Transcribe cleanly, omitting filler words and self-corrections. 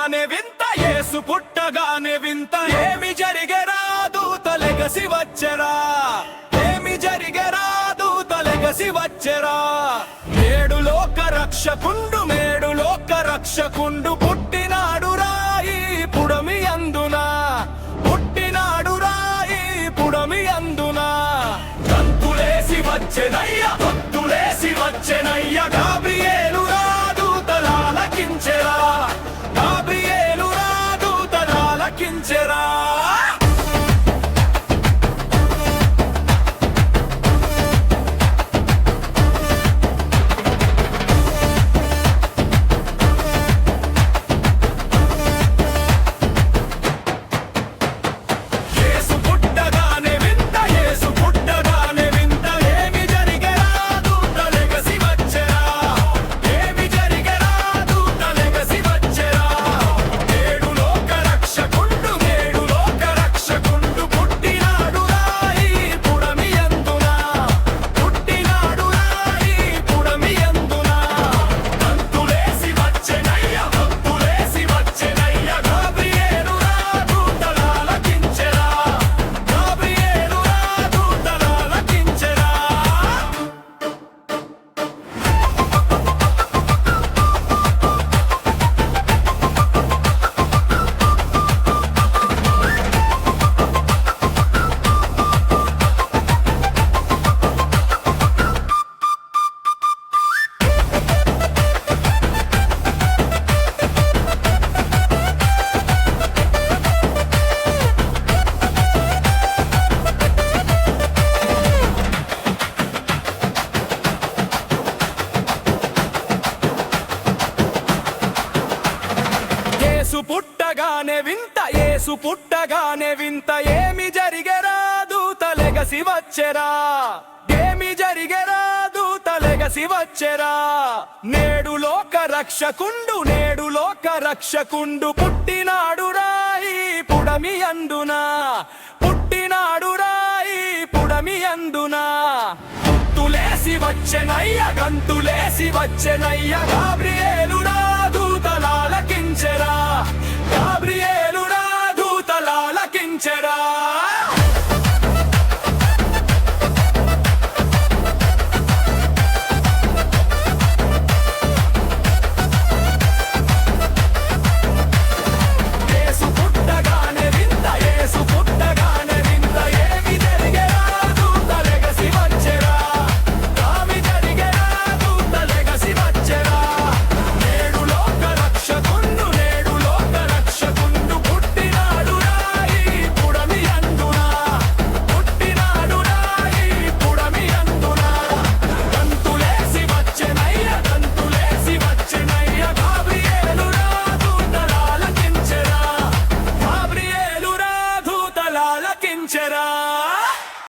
పుట్టగానే వింత, యేసు పుట్టగానే వింత, ఏమి జరిగెరా దూతలెగసి వచ్చెరా, ఏమి జరిగెరా దూతలెగసి వచ్చెరా. మేడు లోక రక్షకుండు, మేడు లోక రక్షకుండు పుట్టినాడు రాయి పుడమి అందున, పుట్టినాడు రాయి పుడమి అందున. గంతులేసి వచ్చెనయ్య, గంతులేసి వచ్చెనయ్య, గాబ్రియేలు దూతలాలకించెరా, గాబ్రియేలు దూతలాలకించెరా. యేసు పుట్టగానే వింత, యేసు పుట్టగానే వింత, ఏమి జరిగెరా దూతలెగసి వచ్చెరా, ఏమి జరిగెరా దూతలెగసి వచ్చెరా. నేడు లోక రక్షకుండు, నేడు లోక రక్షకుండు పుట్టినాడు రాయి పుడమి అందున, పుట్టినాడు రాయి పుడమి అందున. గంతులేసి వచ్చెనయ్య, గంతులేసి వచ్చెనయ్య, గాబ్రియేలు దూతలాలకించెరా, గాబ్రియేలు దూతలాలకించెరా.